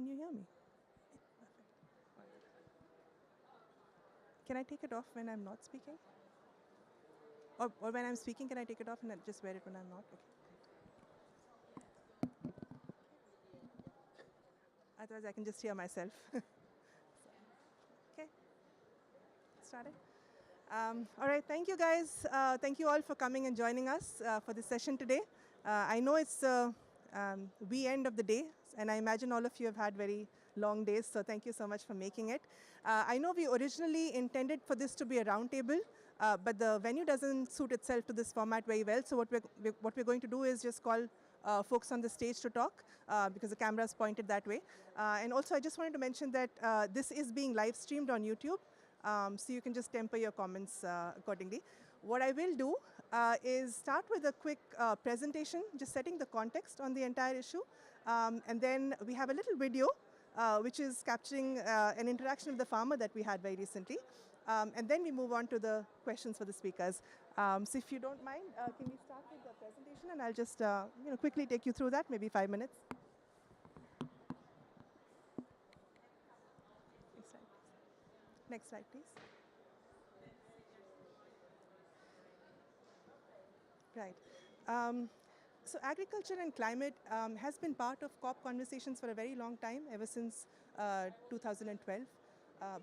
Can you hear me? Perfect. Can I take it off when I'm not speaking? Or when I'm speaking, can I take it off and just wear it when I'm not? Okay. Otherwise, I can just hear myself. Okay. Started. All right. Thank you, guys. Thank you all for coming and joining us for this session today. I know it's the end of the day, and I imagine all of you have had very long days, so thank you so much for making it. I know we originally intended for this to be a roundtable, but the venue doesn't suit itself to this format very well, so what we're going to do is just call folks on the stage to talk because the camera is pointed that way. And also, I just wanted to mention that this is being live streamed on YouTube, so you can just temper your comments accordingly. What I will do is start with a quick presentation, just setting the context on the entire issue. And then we have a little video, which is capturing an interaction with the farmer that we had very recently. And then we move on to the questions for the speakers. So if you don't mind, can we start with the presentation? And I'll just quickly take you through that, maybe 5 minutes. Next slide, please. Right. So agriculture and climate has been part of COP conversations for a very long time, ever since 2012.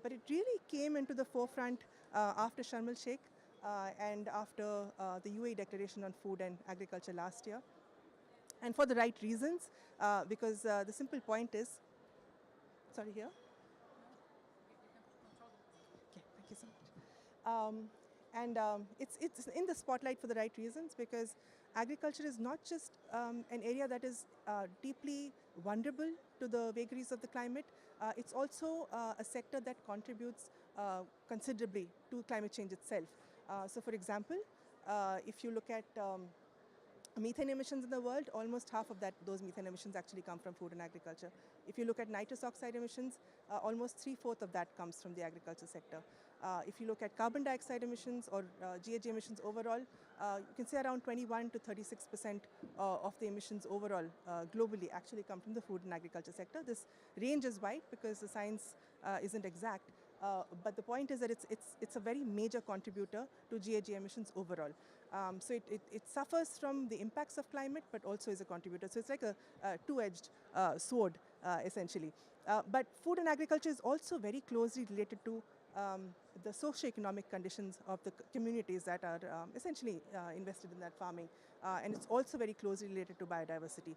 But it really came into the forefront after Sharm el-Sheikh and after the UAE Declaration on Food and Agriculture last year. And for the right reasons, because the simple point is, sorry, here. Okay, thank you so much. It's in the spotlight for the right reasons, because agriculture is not just an area that is deeply vulnerable to the vagaries of the climate. It's also a sector that contributes considerably to climate change itself. So for example, if you look at methane emissions in the world, almost half of those methane emissions actually come from food and agriculture. If you look at nitrous oxide emissions, almost 3/4 of that comes from the agriculture sector. If you look at carbon dioxide emissions or GHG emissions overall, you can say around 21 to 36% of the emissions overall globally actually come from the food and agriculture sector. This range is wide because the science isn't exact. But the point is that it's a very major contributor to GHG emissions overall. So it suffers from the impacts of climate, but also is a contributor. So it's like a two-edged sword, essentially. But food and agriculture is also very closely related to the socio-economic conditions of the communities that are essentially invested in that farming. And it's also very closely related to biodiversity.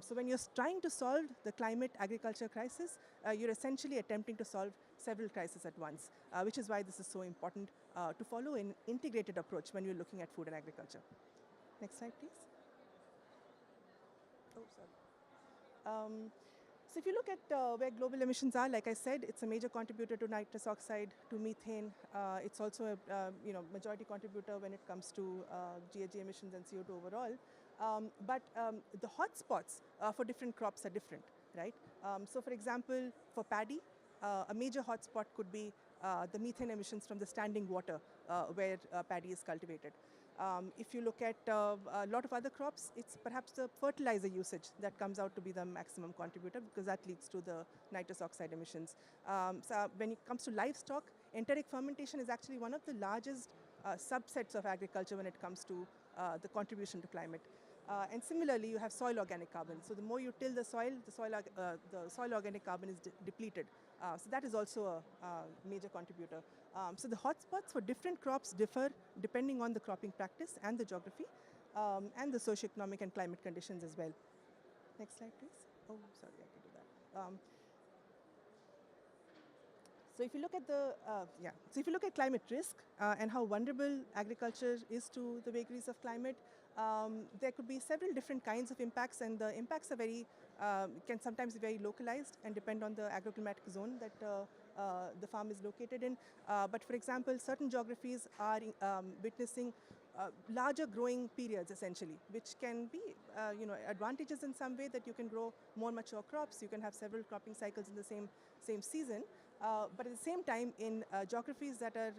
So when you're trying to solve the climate agriculture crisis, you're essentially attempting to solve several crises at once, which is why this is so important to follow an integrated approach when you're looking at food and agriculture. Next slide, please. Oh, sorry. So if you look at where global emissions are, like I said, it's a major contributor to nitrous oxide, to methane. It's also a majority contributor when it comes to GHG emissions and CO2 overall. But the hotspots for different crops are different, right? So for example, for paddy, a major hotspot could be the methane emissions from the standing water where paddy is cultivated. If you look at a lot of other crops, it's perhaps the fertilizer usage that comes out to be the maximum contributor, because that leads to the nitrous oxide emissions. So when it comes to livestock, enteric fermentation is actually one of the largest subsets of agriculture when it comes to the contribution to climate. And similarly, you have soil organic carbon. So the more you till the soil organic carbon is depleted. So that is also a major contributor. So the hotspots for different crops differ depending on the cropping practice and the geography, and the socioeconomic and climate conditions as well. Next slide, please. Oh, sorry, I can do that. So if you look at so if you look at climate risk and how vulnerable agriculture is to the vagaries of climate, there could be several different kinds of impacts, and the impacts are can sometimes be very localized and depend on the agroclimatic zone that the farm is located in. But for example, certain geographies are witnessing larger growing periods, essentially, which can be advantages in some way, that you can grow more mature crops, you can have several cropping cycles in the same season. But at the same time, in geographies that are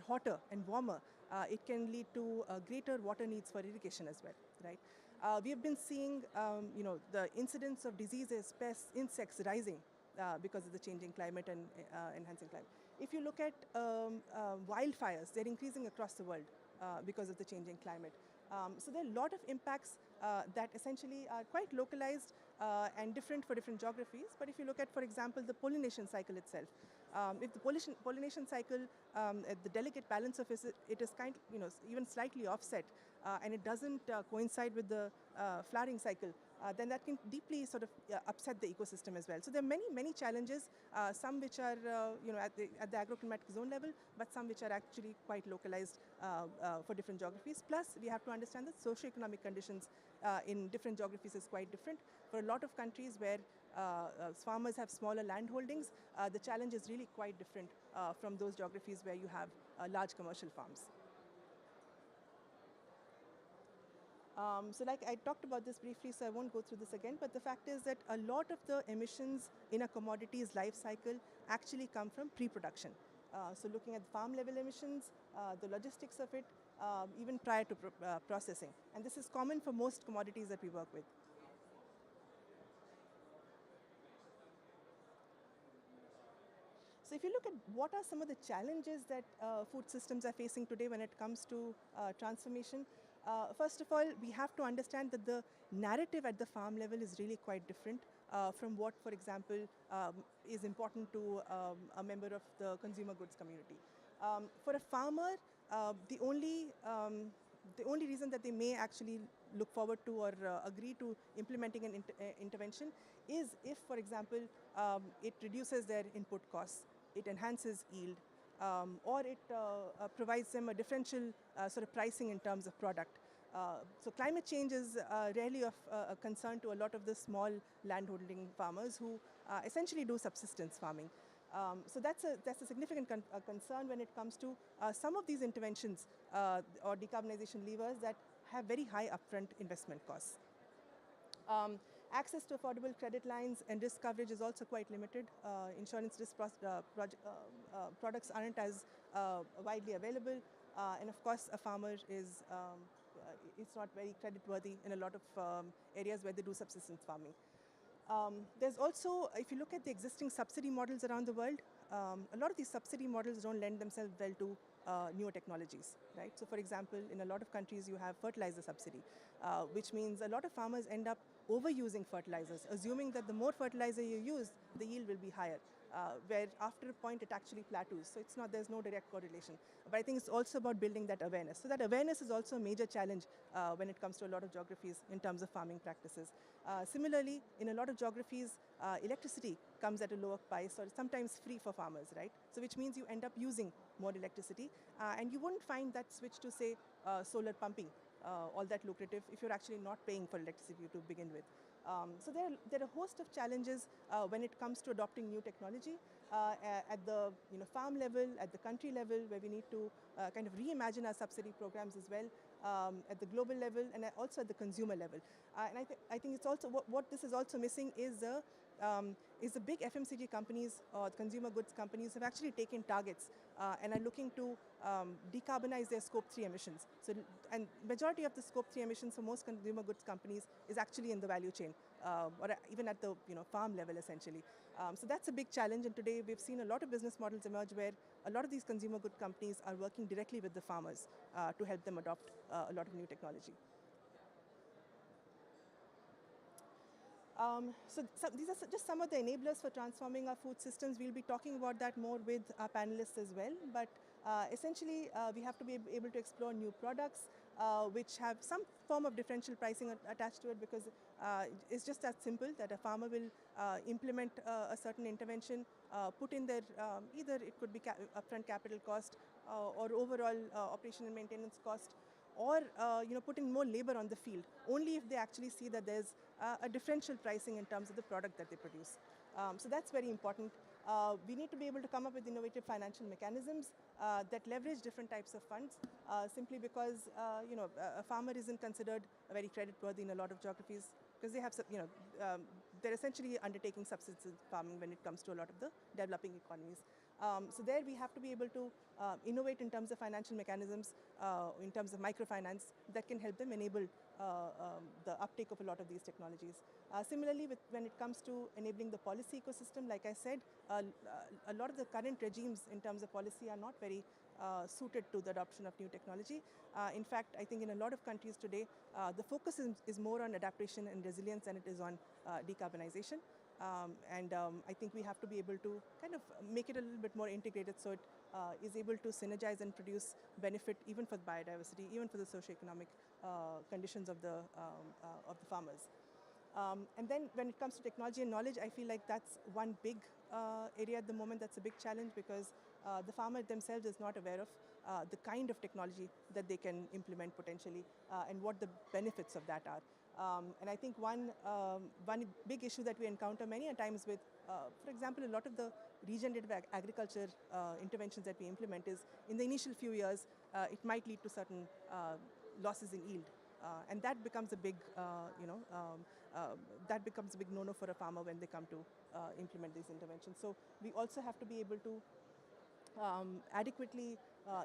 hotter and warmer, it can lead to greater water needs for irrigation as well, right? We have been seeing, the incidence of diseases, pests, insects rising because of the changing climate and enhancing climate. If you look at wildfires, they're increasing across the world because of the changing climate. So there are a lot of impacts that essentially are quite localized and different for different geographies. But if you look at, for example, the pollination cycle itself, if the pollination cycle, the delicate balance of it is even slightly offset, and it doesn't coincide with the flowering cycle, then that can deeply sort of upset the ecosystem as well. So there are many challenges, some which are at the agroclimatic zone level, but some which are actually quite localized for different geographies. Plus, we have to understand that socioeconomic conditions in different geographies is quite different. For a lot of countries where farmers have smaller land holdings, the challenge is really quite different from those geographies where you have large commercial farms. So like I talked about this briefly, so I won't go through this again, but the fact is that a lot of the emissions in a commodity's life cycle actually come from pre-production. So looking at farm level emissions, the logistics of it, even prior to processing. And this is common for most commodities that we work with. So if you look at what are some of the challenges that food systems are facing today when it comes to transformation, first of all, we have to understand that the narrative at the farm level is really quite different from what, for example, is important to a member of the consumer goods community. For a farmer, the only reason that they may actually look forward to or agree to implementing an intervention is if, for example, it reduces their input costs, it enhances yield, or it provides them a differential sort of pricing in terms of product. So climate change is rarely of a concern to a lot of the small landholding farmers who essentially do subsistence farming. So that's a significant concern when it comes to some of these interventions or decarbonization levers that have very high upfront investment costs. Access to affordable credit lines and risk coverage is also quite limited. Insurance risk products aren't as widely available. And of course, a farmer is it's not very credit worthy in a lot of areas where they do subsistence farming. There's also, if you look at the existing subsidy models around the world, a lot of these subsidy models don't lend themselves well to newer technologies, right? So for example, in a lot of countries you have fertilizer subsidy, which means a lot of farmers end up overusing fertilizers, assuming that the more fertilizer you use, the yield will be higher, where after a point it actually plateaus. So there's no direct correlation. But I think it's also about building that awareness. So that awareness is also a major challenge when it comes to a lot of geographies in terms of farming practices. Similarly, in a lot of geographies, electricity comes at a lower price or sometimes free for farmers, right? So which means you end up using more electricity, and you wouldn't find that switch to, say, solar pumping all that lucrative if you're actually not paying for electricity to begin with. So there are a host of challenges when it comes to adopting new technology at the farm level, at the country level, where we need to kind of reimagine our subsidy programs as well, at the global level and also at the consumer level. And I think it's also what this is also missing is the big FMCG companies or consumer goods companies have actually taken targets and are looking to decarbonize their Scope 3 emissions. So, and majority of the Scope 3 emissions for most consumer goods companies is actually in the value chain, or even at the farm level essentially. So that's a big challenge, and today we've seen a lot of business models emerge where a lot of these consumer good companies are working directly with the farmers to help them adopt a lot of new technology. So these are just some of the enablers for transforming our food systems. We'll be talking about that more with our panelists as well. But essentially, we have to be able to explore new products which have some form of differential pricing attached to it, because it's just that simple that a farmer will implement a certain intervention, put in their, either it could be upfront capital cost or overall operation and maintenance cost, or put in more labor on the field, only if they actually see that there's a differential pricing in terms of the product that they produce. So that's very important. We need to be able to come up with innovative financial mechanisms that leverage different types of funds, simply because a farmer isn't considered very credit worthy in a lot of geographies, because they have they're essentially undertaking subsistence farming when it comes to a lot of the developing economies. So there we have to be able to innovate in terms of financial mechanisms, in terms of microfinance that can help them enable the uptake of a lot of these technologies. Similarly, when it comes to enabling the policy ecosystem, like I said, a lot of the current regimes in terms of policy are not very suited to the adoption of new technology. In fact, I think in a lot of countries today, the focus is more on adaptation and resilience than it is on decarbonization. I think we have to be able to kind of make it a little bit more integrated so it is able to synergize and produce benefit even for biodiversity, even for the socioeconomic conditions of the farmers. And then when it comes to technology and knowledge, I feel like that's one big area at the moment that's a big challenge because the farmer themselves is not aware of the kind of technology that they can implement potentially and what the benefits of that are. And I think one big issue that we encounter many a times with, for example, a lot of the regenerative agriculture interventions that we implement is in the initial few years, it might lead to certain losses in yield. And that becomes a big, that becomes a big no-no for a farmer when they come to implement these interventions. So we also have to be able to adequately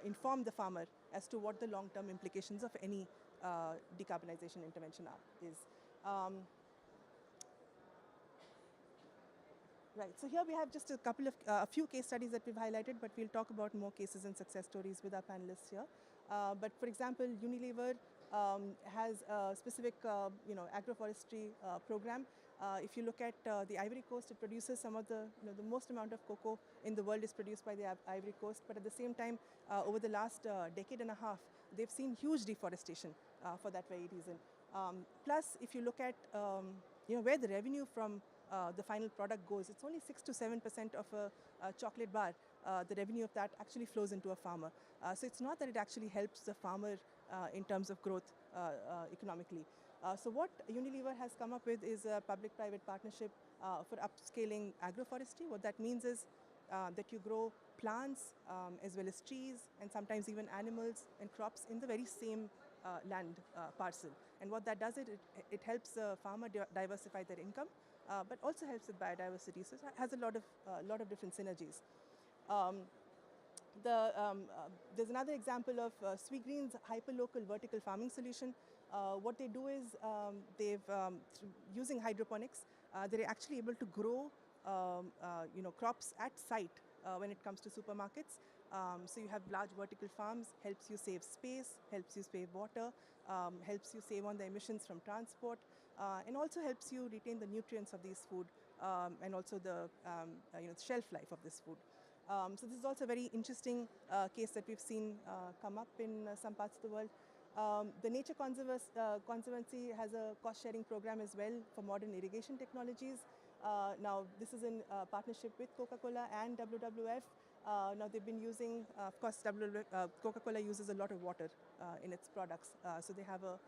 inform the farmer as to what the long-term implications of any decarbonization intervention is. Right, so here we have just a few case studies that we've highlighted, but we'll talk about more cases and success stories with our panelists here. But for example, Unilever has a specific, agroforestry program. If you look at the Ivory Coast, it produces some of the most amount of cocoa in the world is produced by the Ivory Coast. But at the same time, over the last decade and a half, they've seen huge deforestation for that very reason. Plus, if you look at where the revenue from the final product goes, it's only 6 to 7% of a chocolate bar. The revenue of that actually flows into a farmer. So it's not that it actually helps the farmer in terms of growth economically. So what Unilever has come up with is a public-private partnership for upscaling agroforestry. What that means is that you grow plants as well as trees and sometimes even animals and crops in the very same land parcel. And what that does, it helps the farmer diversify their income, but also helps with biodiversity. So it has a lot of different synergies. There's another example of Sweetgreen's hyperlocal vertical farming solution. What they do is using hydroponics, they're actually able to grow crops at site when it comes to supermarkets. So you have large vertical farms, helps you save space, helps you save water, helps you save on the emissions from transport, and also helps you retain the nutrients of this food and also the shelf life of this food. So this is also a very interesting case that we've seen come up in some parts of the world. The Nature Conservancy has a cost-sharing program as well for modern irrigation technologies. Now, this is in partnership with Coca-Cola and WWF. Now, they've been using, of course, Coca-Cola uses a lot of water in its products. So they have a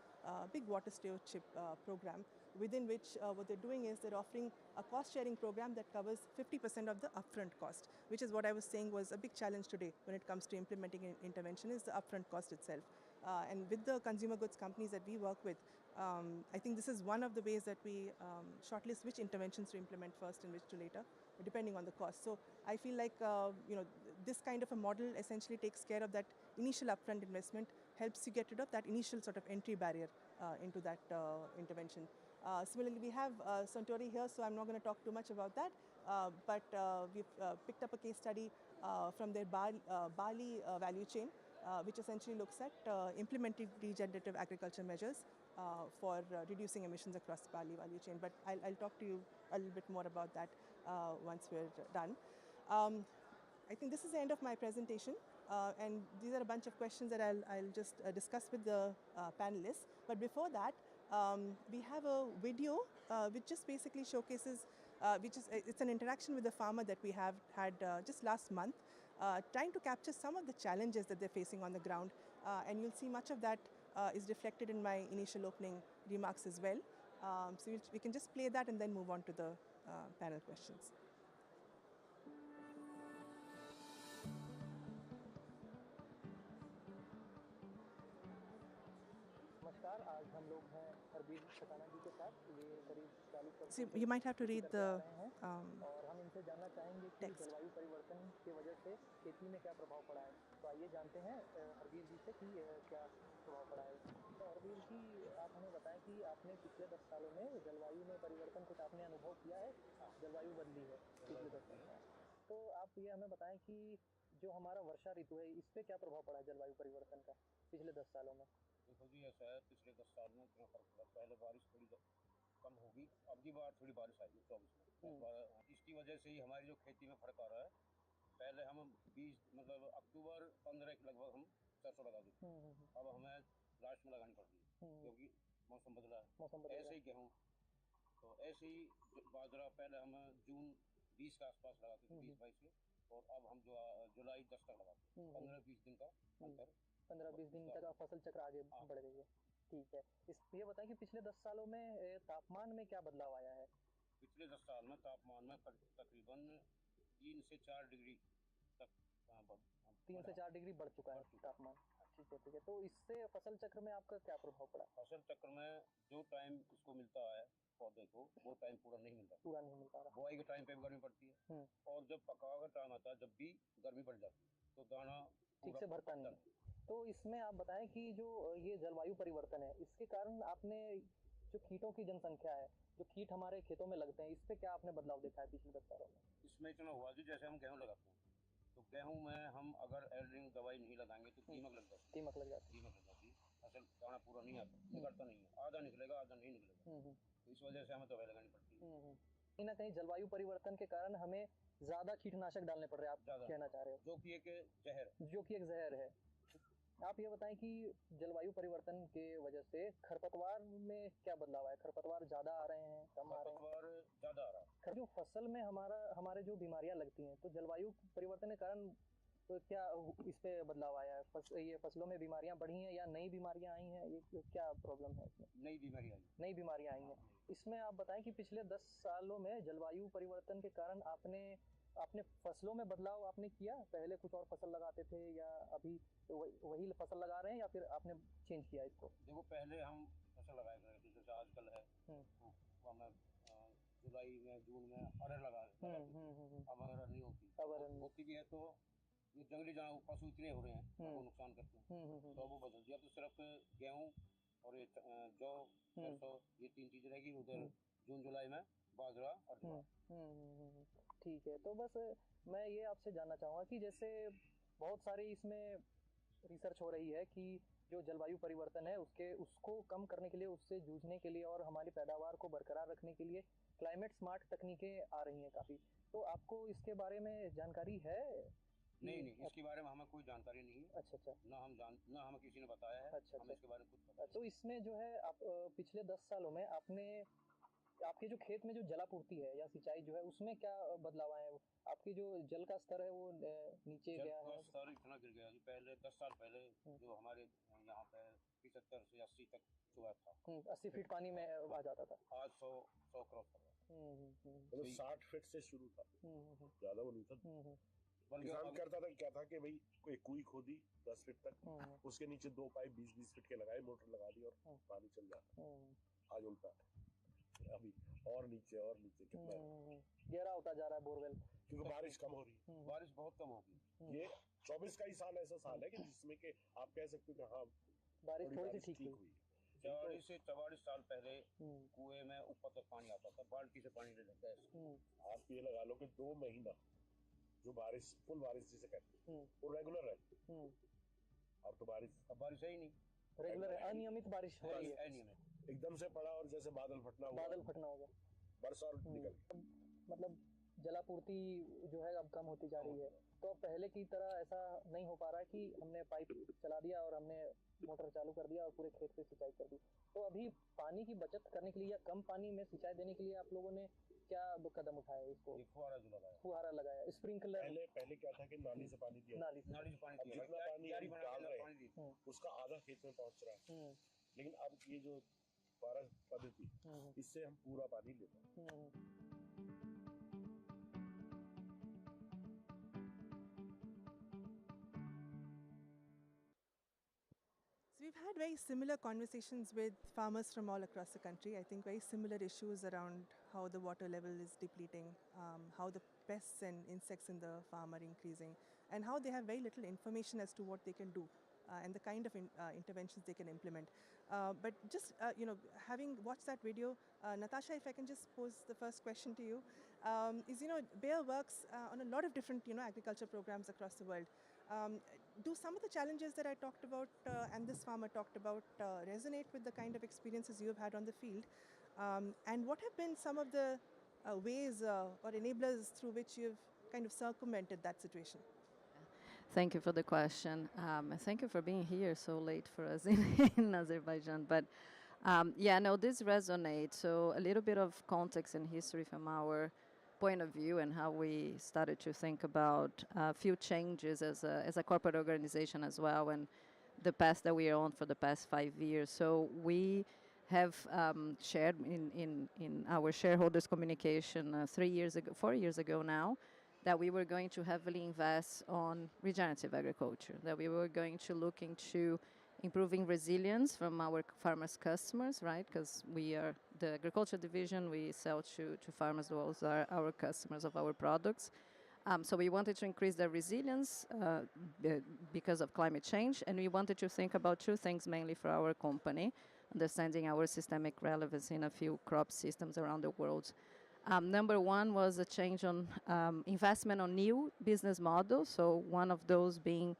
big water stewardship program within which what they're doing is they're offering a cost-sharing program that covers 50% of the upfront cost, which is what I was saying was a big challenge today when it comes to implementing an intervention is the upfront cost itself. And with the consumer goods companies that we work with, I think this is one of the ways that we shortlist which interventions to implement first and which to later, depending on the cost. So I feel like this kind of a model essentially takes care of that initial upfront investment, helps you get rid of that initial sort of entry barrier into that intervention. Similarly, we have Suntory here, so I'm not going to talk too much about that. But we've picked up a case study from their barley value chain, which essentially looks at implementing regenerative agriculture measures for reducing emissions across the barley value chain. But I'll talk to you a little bit more about that once we're done. I think this is the end of my presentation. And these are a bunch of questions that I'll just discuss with the panelists. But before that, we have a video which just basically showcases, it's an interaction with the farmer that we have had just last month, trying to capture some of the challenges that they're facing on the ground. And you'll see much of that is reflected in my initial opening remarks as well. So we can just play that and then move on to the panel questions. So you might have to read the आपसे जानना चाहेंगे कि Text. जलवायु परिवर्तन की वजह से खेती में क्या प्रभाव पड़ा है। तो आइए जानते हैं हरवीर जी से कि क्या प्रभाव पड़ा है। तो हरवीर जी, आप हमें बताएं कि आपने पिछले 10 सालों में जलवायु में परिवर्तन कुछ आपने अनुभव किया है। जलवायु बदली है पिछले 10 सालों में। तो आप ये हमें बताएं कि जो हमारा वर्षा ऋतु है इस पे क्या प्रभाव पड़ा है जलवायु परिवर्तन का पिछले 10 सालों में। देखो जी, ऐसा है, पिछले 10 साल में इतना फर्क पड़ा। पहले बारिश थोड़ी कम होगी, अब की बार थोड़ी बारिश आई 24 में। इसकी वजह से ही हमारी जो खेती में फर्क आ रहा है। पहले हम 20 मतलब अक्टूबर 15 के लगभग हम सरसों लगा देते थे। अब हमें लास्ट में लगानी पड़ रही है क्योंकि मौसम बदला है। ऐसे ही गेहूँ, तो ऐसे ही बाजरा पहले हम जून 20 के आसपास लगाते थे, 20-22 के, और अब हम जो जुलाई 10 तक लगाते हैं। 15-20 दिन का अंतर, 15-20 दिन तक फसल चक्र आगे बढ़ गई है। ठीक है, ये बताएं कि पिछले 10 सालों में तापमान में क्या बदलाव आया है। पिछले 10 साल में तापमान में तकरीबन 3 से 4 डिग्री तक 3 से 4 डिग्री बढ़ चुका है तापमान। ठीक है। तो इससे फसल चक्र में आपका क्या प्रभाव पड़ा। फसल चक्र में जो टाइम इसको मिलता है पौधे को, वो टाइम पूरा नहीं मिल पा रहा। बुआई के टाइम पे भी गर्मी पड़ती है, और जब पकाव का टाइम आता है जब भी गर्मी बढ़ जाती है, तो दाना ठीक से भरता नहीं। तो इसमें आप बताएं कि जो ये जलवायु परिवर्तन है इसके कारण आपने जो कीटों की जनसंख्या है, जो कीट हमारे खेतों में लगते हैं, इस पे क्या आपने बदलाव देखा है पिछले 10 सालों में। इसमें इतना हुआ जी, जैसे हम गेहूँ लगाते हैं तो गेहूँ में हम अगर एल्ड्रिंग दवाई नहीं लगाएंगे तो दीमक लग जाती है। फसल दाना पूरा नहीं आता, निकलता नहीं है, आधा निकलेगा आधा नहीं निकलेगा। तो इस वजह से हमें दवाई लगानी पड़ती है। कहीं ना कहीं जलवायु परिवर्तन के कारण हमें ज्यादा कीटनाशक डालने पड़ रहे हैं, आप कहना चाह रहे हो। जो कि एक जहर है। आप ये बताएं कि जलवायु परिवर्तन के वजह से खरपतवार में क्या बदलाव है। खरपतवार ज्यादा आ रहे हैं, कम आ रहे हैं। खरपतवार ज्यादा आ रहा है। जो फसल में हमारे जो बीमारियां लगती हैं, तो जलवायु परिवर्तन के कारण तो क्या इस पे बदलाव आया है। ये फसलों में बीमारियां बढ़ी हैं या नई बीमारियां आई हैं, ये क्या प्रॉब्लम है इसमें। नई बीमारियां आई हैं। इसमें आप बताएं कि पिछले 10 सालों में जलवायु परिवर्तन के कारण आपने फसलों में बदलाव आपने किया। पहले कुछ और फसल लगाते थे या अभी वही फसल लगा रहे हैं या फिर आपने चेंज किया इसको। देखो, पहले हम फसल लगाया करते थे, जैसे आजकल है तो हमें जुलाई में जून में अरहर लगाते थे। अब अरहर नहीं होती भी है तो ये जंगली जानवर पशु इतने हो रहे हैं वो नुकसान करते हैं, तो वो बदल दिया। तो सिर्फ गेहूँ और ये जौ सरसों, ये 3 चीजें रहेगी। उधर जून जुलाई में बाजरा और ज्वार। ठीक है, तो बस मैं ये आपसे जानना चाहूँगा कि जैसे बहुत सारी इसमें रिसर्च हो रही है कि जो जलवायु परिवर्तन है उसको कम करने के लिए, उससे जूझने के लिए और हमारी पैदावार को बरकरार रखने के लिए क्लाइमेट स्मार्ट तकनीकें आ रही हैं काफ़ी। तो आपको इसके बारे में जानकारी है। नहीं, इसके बारे में हमें कोई जानकारी नहीं है। अच्छा। ना हमें किसी ने बताया है। हमें इसके बारे में कुछ पता नहीं। तो इसमें जो है आप पिछले 10 सालों में आपके जो खेत में जो जलापूर्ति है या सिंचाई जो है उसमें क्या बदलाव आए हैं। आपकी जो जल का स्तर है वो नीचे गया है। स्तर इतना गिर गया। पहले 10 साल पहले जो हमारे यहाँ पे 75 से 80 तक चुआ था, 80 फीट पानी में आ जाता था। आज 100 क्रॉस कर रहा है। 60 फीट से शुरू था, ज्यादा वो नहीं था। किसान करता था क्या था कि भाई कोई कुई खोदी 10 फीट तक, उसके नीचे 2 पाइप 20-20 फीट के लगाए, मोटर लगा दी और पानी चल जाता। आज उल्टा है, अभी और नीचे कितना गहरा होता जा रहा है बोरवेल, क्योंकि बारिश कम हो रही है। बारिश बहुत कम होगी। ये 24 का ही साल ऐसा साल है कि जिसमें कि आप कह सकते हो कि हाँ बारिश थोड़ी सी ठीक हुई। 40 से 44 साल पहले कुएं में ऊपर तक पानी आता था, बाल्टी से पानी ले लेते हैं। आप ये लगा लो कि 2 महीना जो बारिश, फुल बारिश जिसे कहते हैं, वो रेगुलर है। अब तो बारिश है ही नहीं, रेगुलर है, अनियमित बारिश हो रही है। एकदम से पड़ा और जैसे बादल फटना हो गया, बरसा और निकल गया। मतलब जलापूर्ति जो है अब कम होती जा रही है। तो पहले की तरह ऐसा नहीं हो पा रहा है कि हमने पाइप चला दिया और हमने मोटर चालू कर दिया और पूरे खेत पे सिंचाई कर दी। तो अभी पानी की बचत करने के लिए या कम पानी में सिंचाई देने के लिए आप लोगों ने क्या कदम उठाया। इसको फुहारा लगाया, स्प्रिंकलर। पहले क्या था कि नाली से पानी दिया, नाली से पानी दिया, जितना पानी डाल रहे हैं उसका आधा खेत में पहुंच रहा है। लेकिन अब ये जो फुहारा पद्धति, इससे हम पूरा पानी लेते हैं। So we've had very similar conversations with farmers from all across the country. I think very similar issues around how how the water level is depleting, how the pests and insects in the farm are increasing, and how they have very little information as to what they can do and the kind of interventions they can implement. But just, having watched that video, Natasha, if I can just pose the first question to you, is, Bayer works on a lot of different, agriculture programs across the world. Do some of the challenges that I talked about and this farmer talked about resonate with the kind of experiences you've had on the field? And what have been some of the ways or enablers through which you've kind of circumvented that situation? Thank you for the question. And thank you for being here so late for us in Azerbaijan. But yeah, no, this resonates. So a little bit of context and history from our point of view and how we started to think about a few changes as a corporate organization as well, and the path that we are on for the past 5 years. So we have shared in our shareholders communication 4 years ago now, that we were going to heavily invest on regenerative agriculture, that we were going to look into improving resilience from our farmers' customers, right? Because we are the agriculture division, we sell to farmers, those are our customers of our products. So we wanted to increase their resilience because of climate change, and we wanted to think about two things mainly for our company, understanding our systemic relevance in a few crop systems around the world. Number one was a change on investment on new business models. So one of those being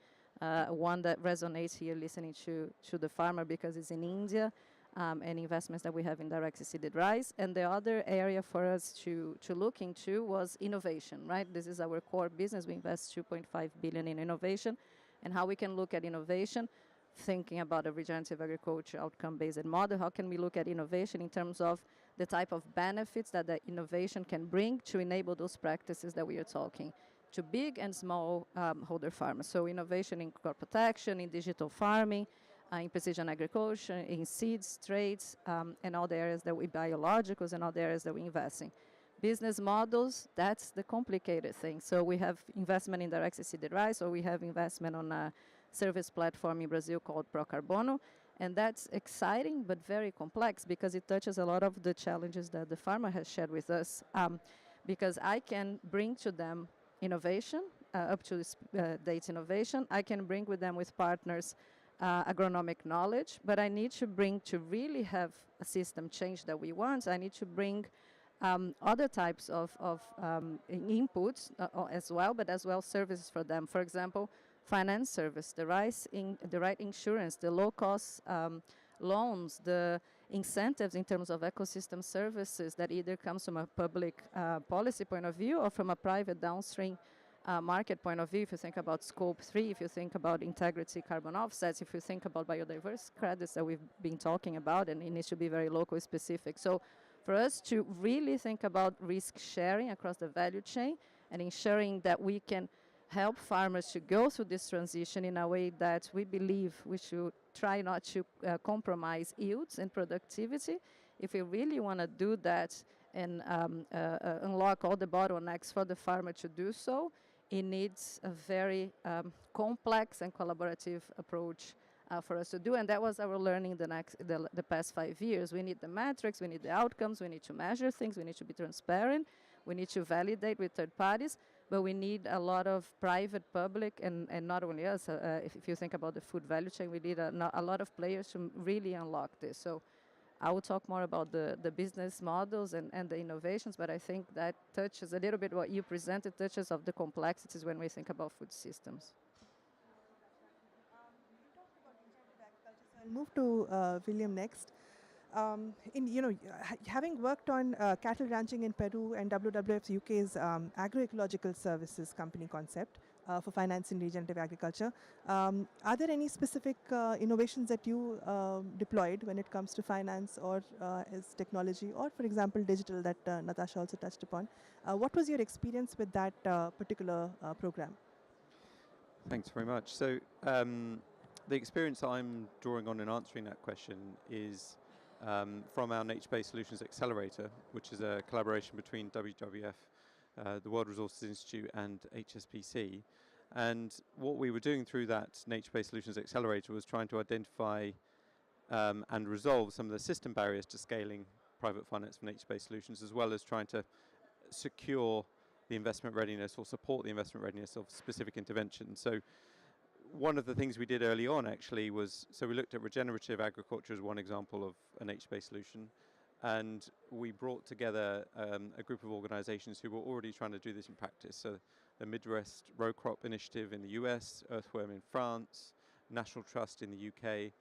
one that resonates here listening to the farmer because it's in India, and investments that we have in direct seeded rice. And the other area for us to look into was innovation, right? This is our core business. We invest 2.5 billion in innovation, and how we can look at innovation, thinking about a regenerative agriculture outcome-based model. How can we look at innovation in terms of the type of benefits that the innovation can bring to enable those practices that we are talking to big and small holder farmers. So innovation in crop protection, in digital farming, in precision agriculture, in seeds, traits, and all the areas that we biologicals and all the areas that we invest in. Business models, that's the complicated thing. So we have investment in direct seeded rice, or we have investment on a service platform in Brazil called Pro Carbono. And that's exciting, but very complex because it touches a lot of the challenges that the farmer has shared with us. Because I can bring to them innovation, up to date innovation. I can bring with them with partners agronomic knowledge, but I need to bring to really have a system change that we want. I need to bring other types of inputs as well, but as well services for them. For example, finance service, the right insurance, the low-cost loans, the incentives in terms of ecosystem services that either comes from a public policy point of view or from a private downstream market point of view. If you think about Scope 3, if you think about integrity carbon offsets, if you think about biodiverse credits that we've been talking about, and it needs to be very local specific. So for us to really think about risk sharing across the value chain and ensuring that we can help farmers to go through this transition in a way that we believe we should try not to compromise yields and productivity. If we really want to do that and unlock all the bottlenecks for the farmer to do so, it needs a very complex and collaborative approach for us to do. And that was our learning the past 5 years. We need the metrics, we need the outcomes, we need to measure things, we need to be transparent, we need to validate with third parties, but we need a lot of private, public, and not only us. If you think about the food value chain, we need a lot of players to really unlock this. So I will talk more about the business models and the innovations, but I think that touches a little bit what you presented, touches of the complexities when we think about food systems. I'll move to William next. Having worked on cattle ranching in Peru and WWF UK's agroecological services company concept for financing regenerative agriculture, are there any specific innovations that you deployed when it comes to finance or as technology, or for example digital, that Natasha also touched upon? What was your experience with that particular program? Thanks very much. So the experience I'm drawing on in answering that question is from our Nature-Based Solutions Accelerator, which is a collaboration between WWF, the World Resources Institute, and HSBC. And what we were doing through that Nature-Based Solutions Accelerator was trying to identify and resolve some of the system barriers to scaling private finance for nature-based solutions, as well as trying to secure the investment readiness or support the investment readiness of specific interventions. So one of the things we did early on actually was, so we looked at regenerative agriculture as one example of a nature-based solution, and we brought together a group of organizations who were already trying to do this in practice. So the Midwest Row Crop Initiative in the US, Earthworm in France, National Trust in the UK,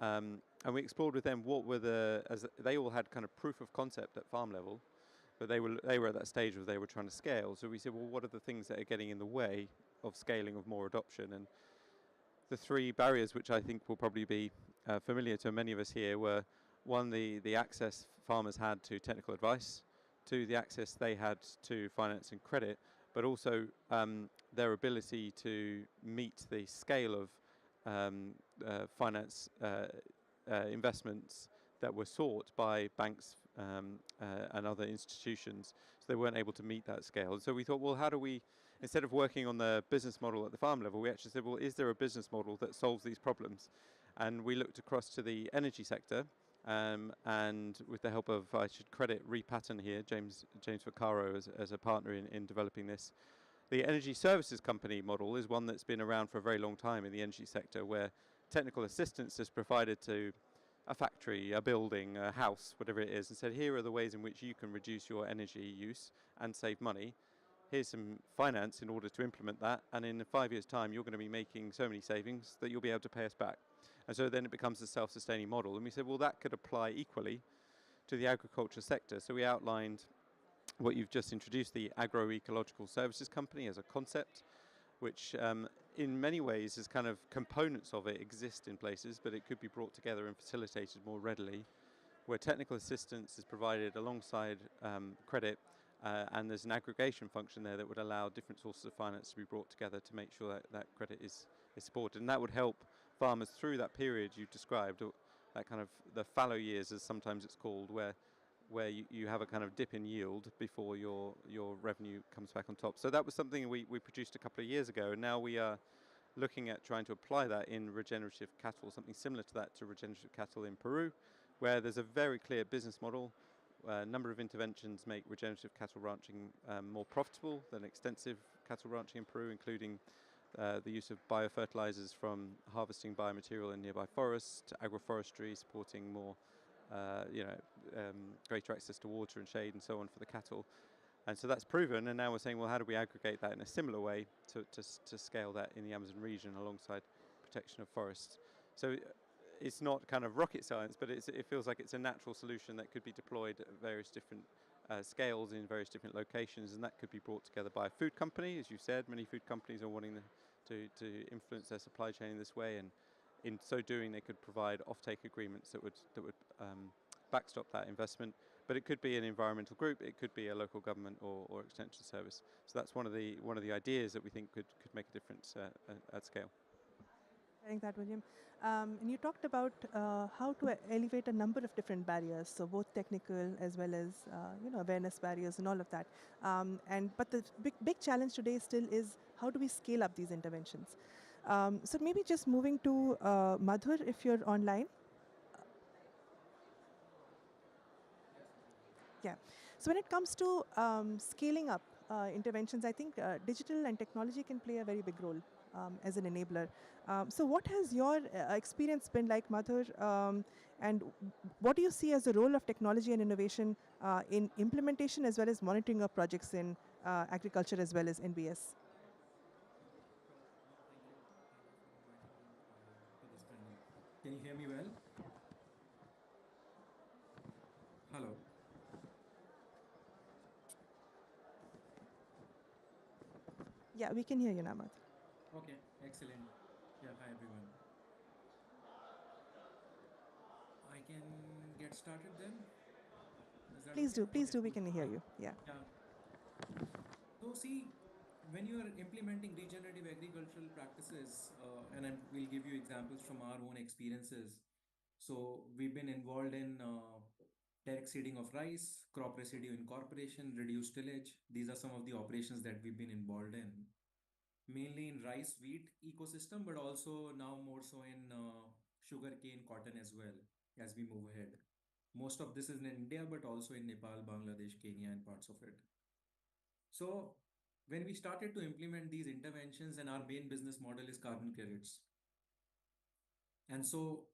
and we explored with them what were as they all had kind of proof of concept at farm level, but they were at that stage where they were trying to scale. So we said, well, what are the things that are getting in the way of scaling, of more adoption? And the three barriers, which I think will probably be familiar to many of us here, were one, the access farmers had to technical advice, two, the access they had to finance and credit, but also their ability to meet the scale of finance investments that were sought by banks and other institutions. So they weren't able to meet that scale. So we thought, well, how do we, instead of working on the business model at the farm level, we actually said, well, is there a business model that solves these problems? And we looked across to the energy sector, and with the help of, I should credit Repattern here, James Vaccaro as a partner in developing this. The energy services company model is one that's been around for a very long time in the energy sector, where technical assistance is provided to a factory, a building, a house, whatever it is, and said, here are the ways in which you can reduce your energy use and save money. Here's some finance in order to implement that, and in 5 years' time, you're going to be making so many savings that you'll be able to pay us back. And so then it becomes a self-sustaining model. And we said, well, that could apply equally to the agriculture sector. So we outlined what you've just introduced, the agroecological services company as a concept, which in many ways is kind of components of it exist in places, but it could be brought together and facilitated more readily, where technical assistance is provided alongside credit, and there's an aggregation function there that would allow different sources of finance to be brought together to make sure that credit is supported. And that would help farmers through that period you described, that kind of the fallow years, as sometimes it's called, where you have a kind of dip in yield before your revenue comes back on top. So that was something we produced a couple of years ago, and now we are looking at trying to apply that in regenerative cattle, something similar to that to regenerative cattle in Peru, where there's a very clear business model. A number of interventions make regenerative cattle ranching more profitable than extensive cattle ranching in Peru, including the use of biofertilizers from harvesting biomaterial in nearby forests to agroforestry, supporting more greater access to water and shade and so on for the cattle. And so that's proven, and now we're saying, well, how do we aggregate that in a similar way to scale that in the Amazon region alongside protection of forests? So it's not kind of rocket science, but it feels like it's a natural solution that could be deployed at various different scales in various different locations, and that could be brought together by a food company. As you said, many food companies are wanting to influence their supply chain in this way, and in so doing, they could provide offtake agreements that would backstop that investment. But it could be an environmental group, it could be a local government or extension service. So that's one of the ideas that we think could make a difference at scale. Sharing that, William. And you talked about how to elevate a number of different barriers, so both technical as well as awareness barriers and all of that. But the big challenge today still is how do we scale up these interventions? So maybe just moving to Madhur, if you're online. Yeah. So when it comes to scaling up interventions, I think digital and technology can play a very big role as an enabler. So what has your experience been like, Madhur? And what do you see as the role of technology and innovation in implementation as well as monitoring of projects in agriculture as well as NBS? Can you hear me well? Hello. Yeah, we can hear you now, Madhur. Okay, excellent. Yeah, hi everyone. I can get started then? Please do, please do, we can hear you. Yeah. So see, when you are implementing regenerative agricultural practices, and we'll give you examples from our own experiences. So we've been involved in direct seeding of rice, crop residue incorporation, reduced tillage. These are some of the operations that we've been involved in. Mainly in rice, wheat ecosystem, but also now more so in sugar cane, cotton as well as we move ahead. Most of this is in India, but also in Nepal, Bangladesh, Kenya, and parts of it. So when we started to implement these interventions, and our main business model is carbon credits. And so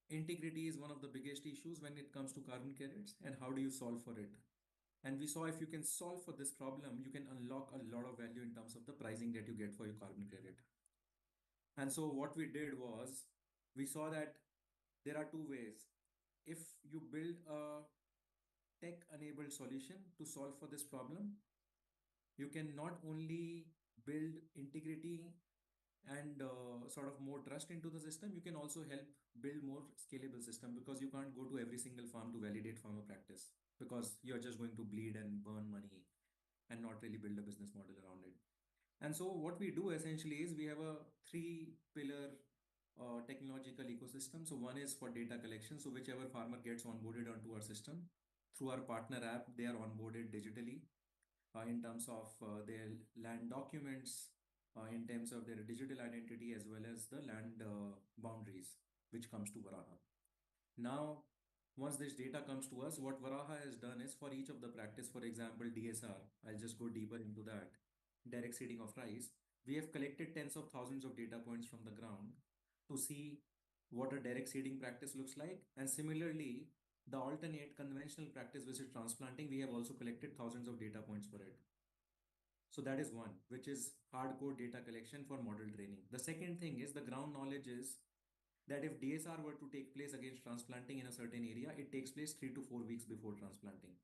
integrity is one of the biggest issues when it comes to carbon credits, and how do you solve for it? And we saw if you can solve for this problem, you can unlock a lot of value in terms of the pricing that you get for your carbon credit. And so what we did was we saw that there are two ways. If you build a tech enabled solution to solve for this problem, you can not only build integrity and sort of more trust into the system, you can also help build more scalable system, because you can't go to every single farm to validate farmer practice, because you're just going to bleed and burn money and not really build a business model around it. And so what we do essentially is we have a three pillar technological ecosystem. So one is for data collection. So whichever farmer gets onboarded onto our system through our partner app, they are onboarded digitally in terms of their land documents, in terms of their digital identity, as well as the land boundaries, which comes to Varaha. Now, once this data comes to us, what Varaha has done is for each of the practice, for example, DSR, I'll just go deeper into that, direct seeding of rice, we have collected tens of thousands of data points from the ground to see what a direct seeding practice looks like. And similarly, the alternate conventional practice, which is transplanting, we have also collected thousands of data points for it. So that is one, which is hardcore data collection for model training. The second thing is the ground knowledge is that if DSR were to take place against transplanting in a certain area, it takes place 3 to 4 weeks before transplanting.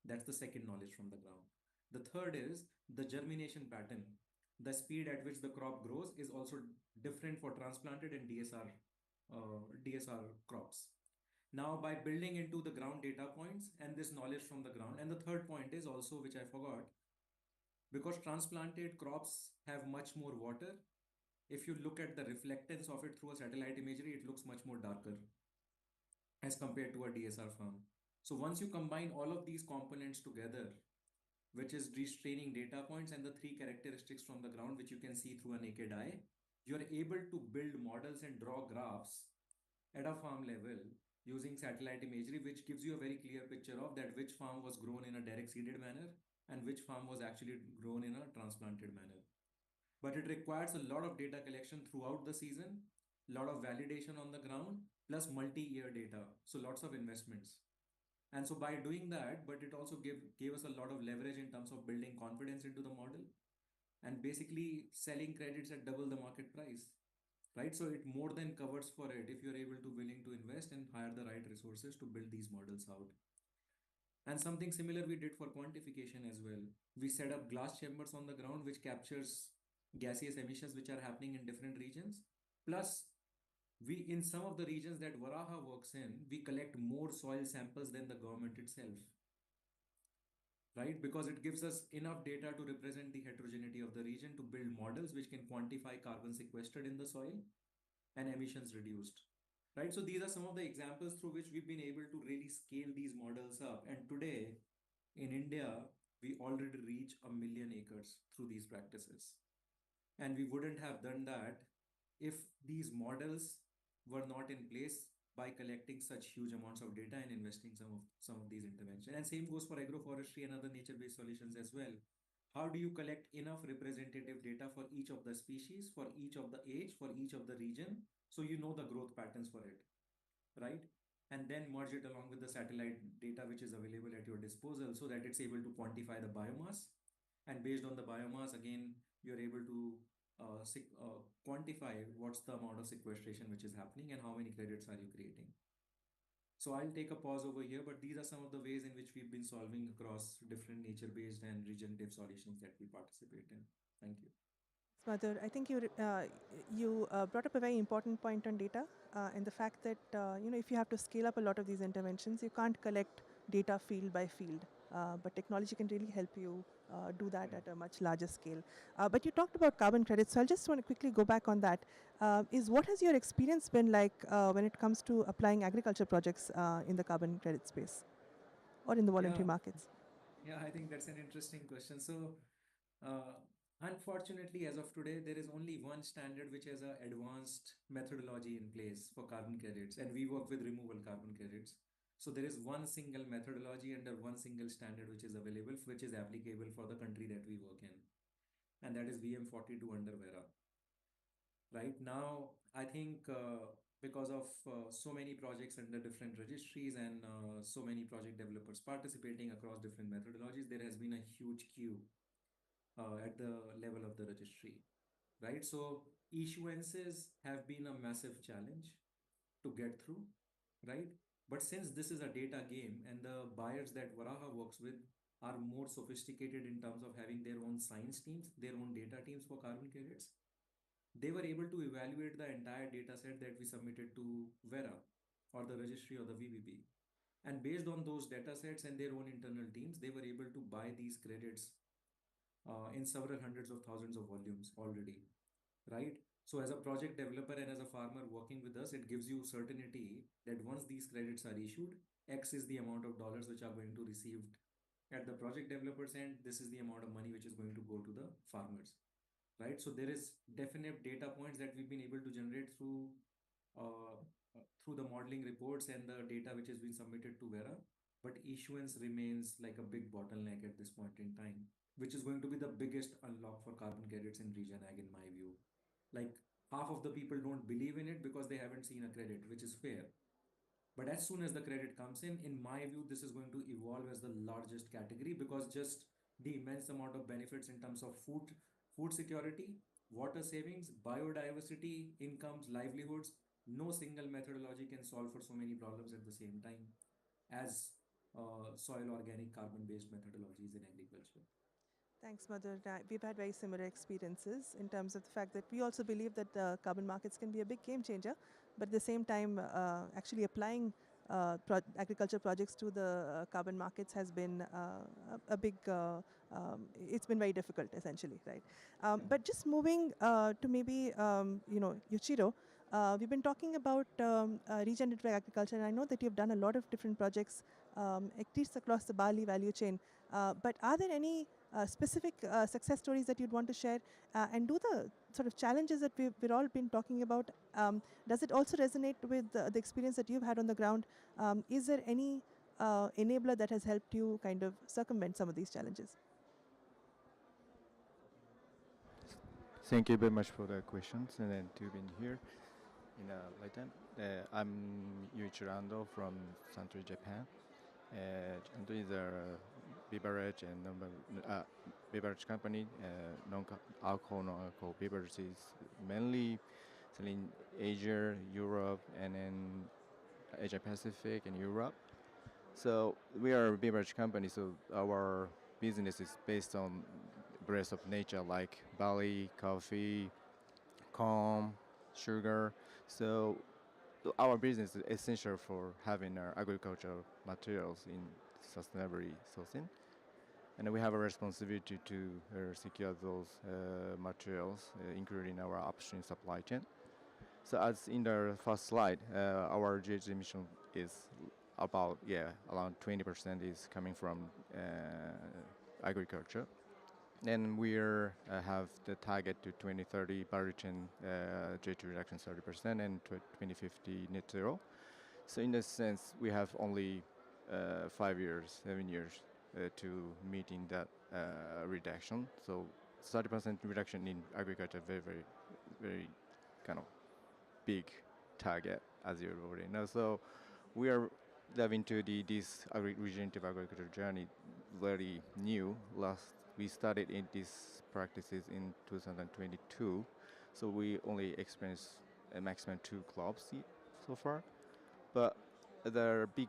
That's the second knowledge from the ground. The third is the germination pattern. The speed at which the crop grows is also different for transplanted and DSR crops. Now, by building into the ground data points and this knowledge from the ground, and the third point is also, which I forgot, because transplanted crops have much more water, if you look at the reflectance of it through a satellite imagery, it looks much more darker as compared to a DSR farm. So once you combine all of these components together, which is these training data points and the three characteristics from the ground, which you can see through a naked eye, you're able to build models and draw graphs at a farm level using satellite imagery, which gives you a very clear picture of that which farm was grown in a direct seeded manner and which farm was actually grown in a transplanted manner. But it requires a lot of data collection throughout the season, a lot of validation on the ground, plus multi-year data. So lots of investments. And so by doing that, but it also gave us a lot of leverage in terms of building confidence into the model and basically selling credits at double the market price, right? So it more than covers for it if you're able to willing to invest and hire the right resources to build these models out. And something similar we did for quantification as well. We set up glass chambers on the ground, which captures gaseous emissions which are happening in different regions. Plus, we in some of the regions that Varaha works in, we collect more soil samples than the government itself, right? Because it gives us enough data to represent the heterogeneity of the region to build models which can quantify carbon sequestered in the soil and emissions reduced, right? So these are some of the examples through which we've been able to really scale these models up. And today in India, we already reach 1 million acres through these practices. And we wouldn't have done that if these models were not in place by collecting such huge amounts of data and investing some of these interventions. And same goes for agroforestry and other nature-based solutions as well. How do you collect enough representative data for each of the species, for each of the age, for each of the region, so you know the growth patterns for it, right? And then merge it along with the satellite data which is available at your disposal so that it's able to quantify the biomass. And based on the biomass, again, you're able to quantify what's the amount of sequestration which is happening and how many credits are you creating. So I'll take a pause over here, but these are some of the ways in which we've been solving across different nature-based and regenerative solutions that we participate in. Thank you. Madhur, I think you brought up a very important point on data and the fact that if you have to scale up a lot of these interventions, you can't collect data field by field, but technology can really help you do that at a much larger scale. But you talked about carbon credits, so I just want to quickly go back on that. What has your experience been like when it comes to applying agriculture projects in the carbon credit space or in the voluntary markets? Yeah, I think that's an interesting question. So, unfortunately, as of today, there is only one standard which has an advanced methodology in place for carbon credits, and we work with removal carbon credits. So there is one single methodology under one single standard which is available, which is applicable for the country that we work in, and that is VM42 under Vera. Right now, I think because of so many projects under different registries and so many project developers participating across different methodologies, there has been a huge queue at the level of the registry, right? So issuances have been a massive challenge to get through, right? But since this is a data game and the buyers that Varaha works with are more sophisticated in terms of having their own science teams, their own data teams for carbon credits, they were able to evaluate the entire data set that we submitted to Vera or the registry or the VBP. And based on those data sets and their own internal teams, they were able to buy these credits in several hundreds of thousands of volumes already, right? So as a project developer and as a farmer working with us, it gives you certainty that once these credits are issued, X is the amount of dollars which are going to receive at the project developers end. This is the amount of money which is going to go to the farmers, right? So there is definite data points that we've been able to generate through the modeling reports and the data which has been submitted to Vera, but issuance remains like a big bottleneck at this point in time, which is going to be the biggest unlock for carbon credits in region ag, in my view. Like half of the people don't believe in it because they haven't seen a credit, which is fair. But as soon as the credit comes in my view, this is going to evolve as the largest category because just the immense amount of benefits in terms of food security, water savings, biodiversity, incomes, livelihoods. No single methodology can solve for so many problems at the same time as soil organic carbon based methodologies in agriculture. Thanks, Madhur. We've had very similar experiences in terms of the fact that we also believe that carbon markets can be a big game changer, but at the same time, actually applying agriculture projects to the carbon markets has been a big, it's been very difficult essentially, right? But just moving to maybe, Yuichiro, we've been talking about regenerative agriculture, and I know that you've done a lot of different projects, at least across the barley value chain. But are there any specific success stories that you'd want to share? And do the sort of challenges that we've all been talking about, does it also resonate with the experience that you've had on the ground? Is there any enabler that has helped you kind of circumvent some of these challenges? Thank you very much for the questions and then to be here in Latin. I'm Yuichiro Ando from Suntory, Japan. Suntory is a beverage and beverage company, non-alcohol, non-alcohol beverages, mainly selling Asia, Europe, and then Asia Pacific and Europe. So we are a beverage company, so our business is based on breath of nature like barley, coffee, corn, sugar. So our business is essential for having our agricultural materials in sustainably sourcing. And we have a responsibility to secure those materials, including our upstream supply chain. So as in the first slide, our GHG emission is about, around 20% is coming from agriculture. And we have the target to 2030 value chain GHG reduction 30% and 2050 net zero. So in this sense, we have only 5 years, 7 years to meeting that reduction. So 30% reduction in agriculture, very, very, very kind of big target, as you already know. So we are diving into this regenerative agriculture journey very new. We started in these practices in 2022. So we only experienced a maximum 2 crops so far. But the big,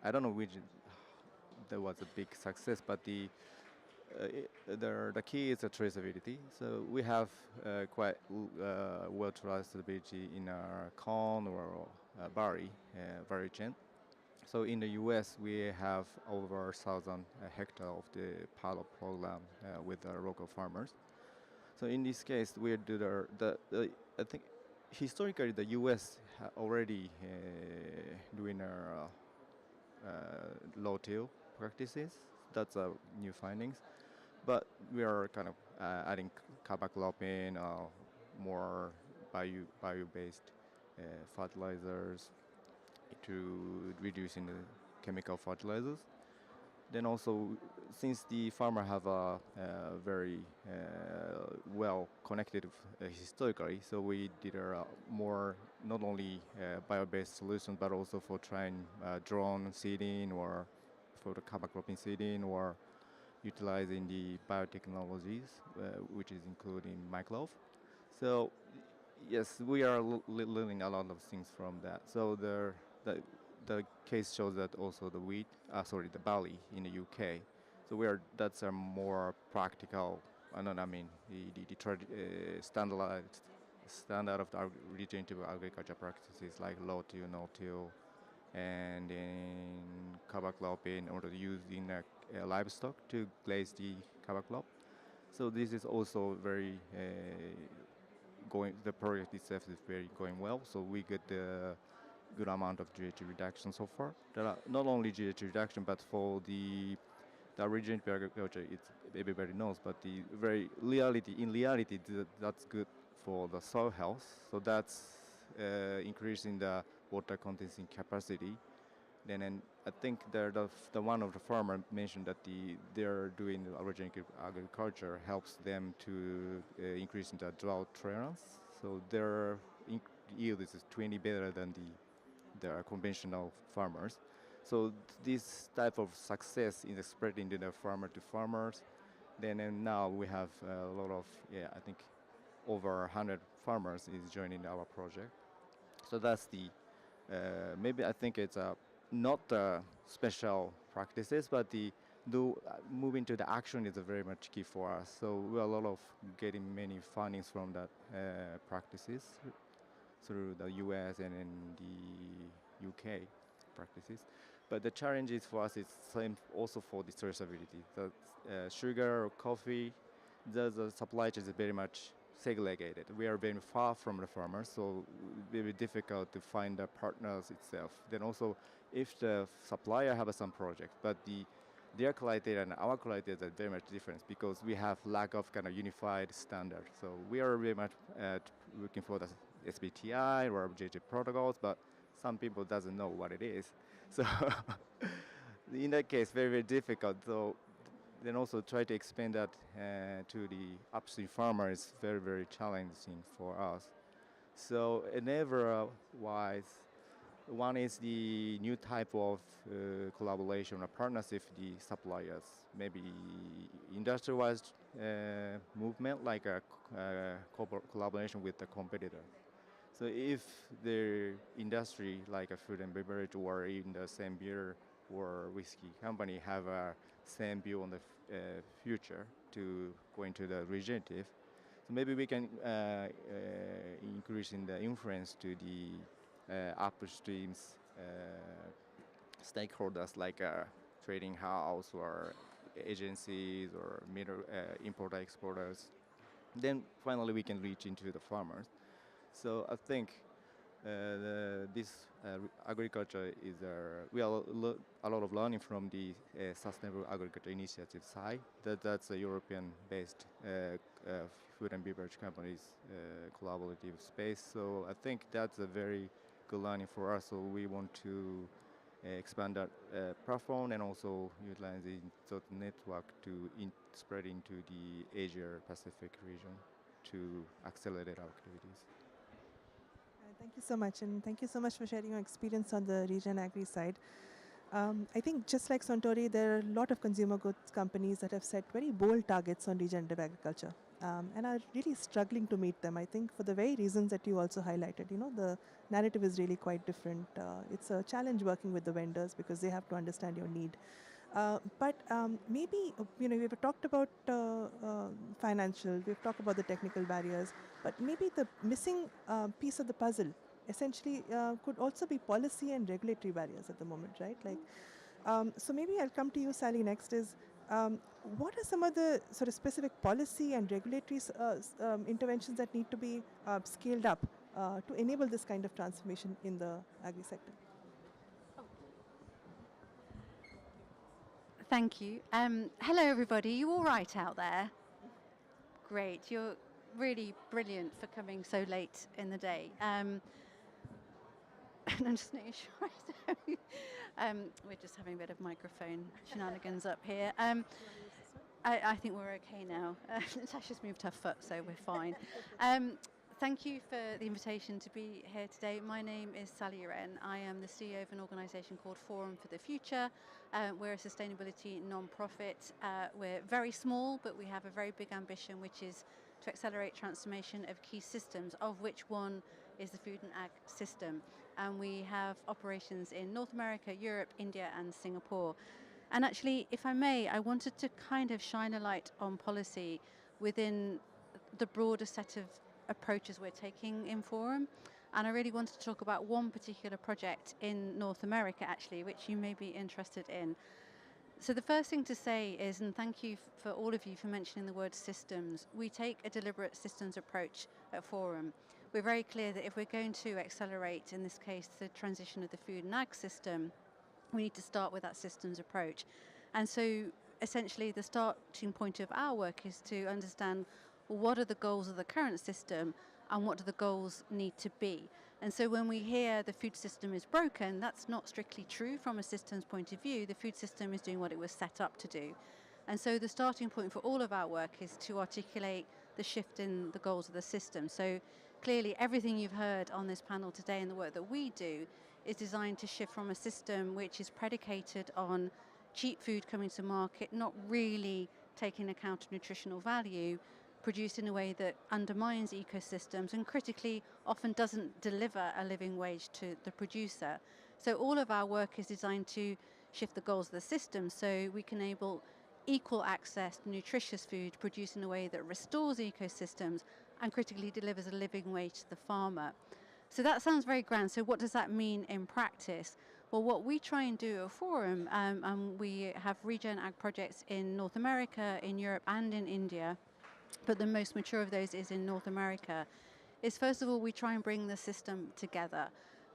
I don't know which there was a big success, but the key is the traceability. So we have quite well traceability in our corn or barley value chain. So in the U.S., we have over 1,000 hectares of the pilot program with our local farmers. So in this case, we do I think historically the U.S. already doing our low-till practices. That's new findings. But we are kind of adding carboxylopene, more bio-based fertilizers, to reducing the chemical fertilizers. Then also, since the farmer have a very well connected historically, so we did more not only bio-based solutions, but also for trying drone seeding or for the cover cropping seeding or utilizing the biotechnologies, which is including microlove. So yes, we are learning a lot of things from that. So the case shows that also the the barley in the UK. So that's a more practical. I mean standard of the regenerative agriculture practices like low till, no till, and then cover cropping or using livestock to glaze the cover crop. So this is also very the project itself is very going well. So we get the good amount of GHG reduction so far. There are not only GHG reduction, but for the regenerative agriculture, everybody knows, but in reality, that's good for the soil health. So that's increasing the water condensing capacity. Then, and I think the one of the farmer mentioned that they're doing the regenerative agriculture helps them to increase the drought tolerance. So their yield is 20 better than the conventional farmers. So this type of success is spreading to the farmer to farmers. Then and now we have a lot of, I think over 100 farmers is joining our project. So that's maybe I think it's not special practices, but moving to the action is very much key for us. So we are a lot of getting many findings from that practices through the US and in the UK practices. But the challenges for us is same also for the traceability. The sugar or coffee, the supply chain is very much segregated. We are very far from the farmers, so very difficult to find the partners itself. Then also, if the supplier have some project, but their criteria and our criteria are very much different because we have lack of kind of unified standard. So we are very much looking for the SBTI or JJ protocols, but some people doesn't know what it is. So in that case, very, very difficult. So then also try to expand that to the upstream farmer is very, very challenging for us. So enabler-wise, one is the new type of collaboration or partnership with the suppliers, maybe industry-wise movement like a collaboration with the competitor. So if the industry like a food and beverage or even the same beer or whiskey company have a same view on the future to go into the regenerative, so maybe we can increase in the influence to the upstreams stakeholders like trading house or agencies or importer exporters. Then finally we can reach into the farmers. So I think this agriculture is we are a lot of learning from the sustainable agriculture initiative side. That's a European-based food and beverage companies collaborative space. So I think that's a very good learning for us. So we want to expand that platform and also utilizing the network to spread into the Asia Pacific region to accelerate our activities. Thank you so much, and thank you so much for sharing your experience on the Regen Agri side. I think just like Suntory, there are a lot of consumer goods companies that have set very bold targets on regenerative agriculture and are really struggling to meet them. I think for the very reasons that you also highlighted, the narrative is really quite different. It's a challenge working with the vendors because they have to understand your need. But maybe, we've talked about financial, we've talked about the technical barriers, but maybe the missing piece of the puzzle essentially could also be policy and regulatory barriers at the moment, right? So maybe I'll come to you, Sally, next is, what are some of the sort of specific policy and regulatory interventions that need to be scaled up to enable this kind of transformation in the agri sector? Thank you. Hello, everybody. You all right out there? Great. You're really brilliant for coming so late in the day. I'm just making sure. We're just having a bit of microphone shenanigans up here. I think we're okay now. Natasha's moved her foot, so we're fine. Thank you for the invitation to be here today. My name is Sally Wren. I am the CEO of an organisation called Forum for the Future. We're a sustainability non-profit. We're very small, but we have a very big ambition, which is to accelerate transformation of key systems, of which one is the food and ag system. And we have operations in North America, Europe, India, and Singapore. And actually, if I may, I wanted to kind of shine a light on policy within the broader set of approaches we're taking in Forum. And I really wanted to talk about one particular project in North America, actually, which you may be interested in. So the first thing to say is, and thank you for all of you for mentioning the word systems, we take a deliberate systems approach at Forum. We're very clear that if we're going to accelerate, in this case, the transition of the food and ag system, we need to start with that systems approach. And so essentially the starting point of our work is to understand, well, what are the goals of the current system and what do the goals need to be? And so when we hear the food system is broken, that's not strictly true from a systems point of view. The food system is doing what it was set up to do. And so the starting point for all of our work is to articulate the shift in the goals of the system. So clearly everything you've heard on this panel today and the work that we do is designed to shift from a system which is predicated on cheap food coming to market, not really taking account of nutritional value, produced in a way that undermines ecosystems and critically often doesn't deliver a living wage to the producer. So all of our work is designed to shift the goals of the system so we can enable equal access to nutritious food produced in a way that restores ecosystems and critically delivers a living wage to the farmer. So that sounds very grand. So what does that mean in practice? Well, what we try and do at Forum, and we have regen ag projects in North America, in Europe and in India, but the most mature of those is in North America, is first of all, we try and bring the system together.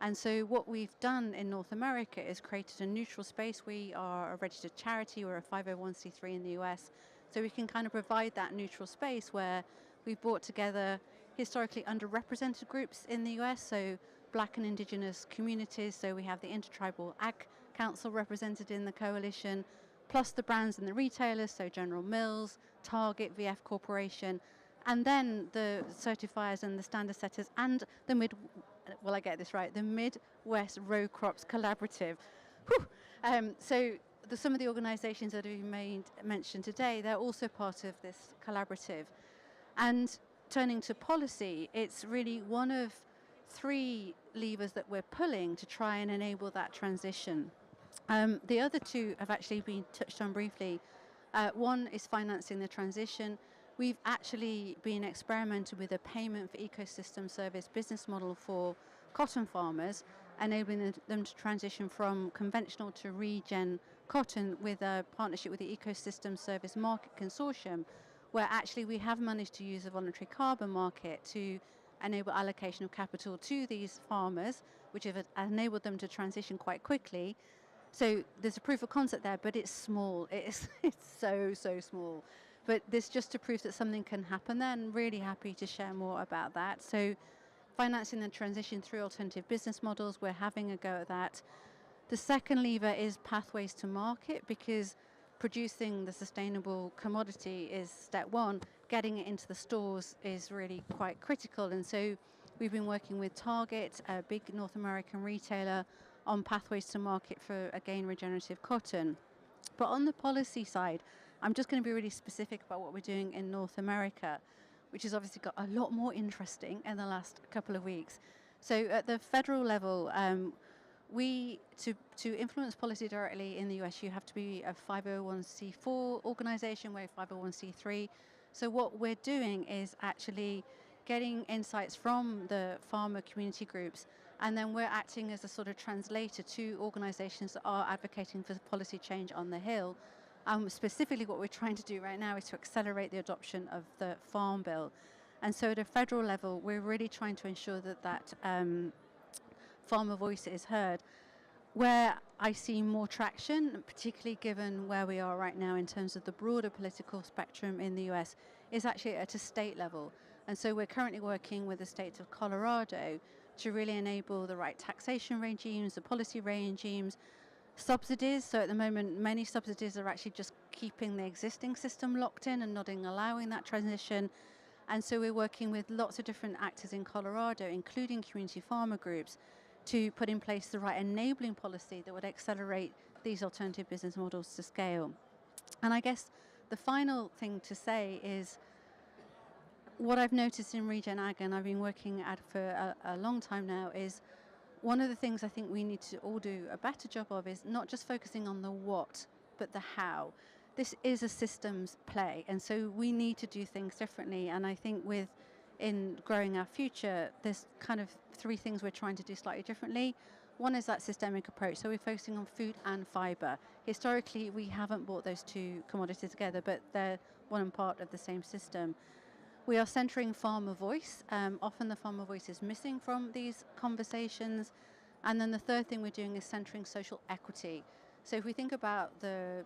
And so what we've done in North America is created a neutral space. We are a registered charity, we're a 501c3 in the US, so we can kind of provide that neutral space where we've brought together historically underrepresented groups in the US, so Black and Indigenous communities, so we have the Intertribal Ag Council represented in the coalition, plus the brands and the retailers, so General Mills, Target, VF Corporation, and then the certifiers and the standard setters and the Midwest Row Crops Collaborative. So some of the organizations that we made mention today, they're also part of this collaborative. And turning to policy, it's really one of 3 levers that we're pulling to try and enable that transition. The other 2 have actually been touched on briefly. One is financing the transition. We've actually been experimenting with a payment for ecosystem service business model for cotton farmers, enabling them to transition from conventional to regen cotton with a partnership with the Ecosystem Service Market Consortium, where actually we have managed to use a voluntary carbon market to enable allocation of capital to these farmers, which have enabled them to transition quite quickly. So there's a proof of concept there, but it's small. It's so small. But this just to prove that something can happen there, and really happy to share more about that. So financing the transition through alternative business models, we're having a go at that. The second lever is pathways to market, because producing the sustainable commodity is step 1. Getting it into the stores is really quite critical. And so we've been working with Target, a big North American retailer, on pathways to market for, again, regenerative cotton. But on the policy side, I'm just going to be really specific about what we're doing in North America, which has obviously got a lot more interesting in the last couple of weeks. So at the federal level, to influence policy directly in the US, you have to be a 501c4 organization, we're 501c3. So what we're doing is actually getting insights from the farmer community groups, and then we're acting as a sort of translator to organizations that are advocating for policy change on the Hill. Specifically what we're trying to do right now is to accelerate the adoption of the Farm Bill. And so at a federal level, we're really trying to ensure that farmer voice is heard. Where I see more traction, particularly given where we are right now in terms of the broader political spectrum in the US, is actually at a state level. And so we're currently working with the state of Colorado to really enable the right taxation regimes, the policy regimes, subsidies. So at the moment, many subsidies are actually just keeping the existing system locked in and not allowing that transition. And so we're working with lots of different actors in Colorado, including community farmer groups, to put in place the right enabling policy that would accelerate these alternative business models to scale. And I guess the final thing to say is what I've noticed in Regen Ag, and I've been working at for a long time now, is one of the things I think we need to all do a better job of is not just focusing on the what, but the how. This is a systems play, and so we need to do things differently. And I think in growing our future, there's kind of three things we're trying to do slightly differently. One is that systemic approach, so we're focusing on food and fiber. Historically, we haven't brought those two commodities together, but they're one part of the same system. We are centering farmer voice. Often the farmer voice is missing from these conversations. And then the third thing we're doing is centering social equity. So if we think about the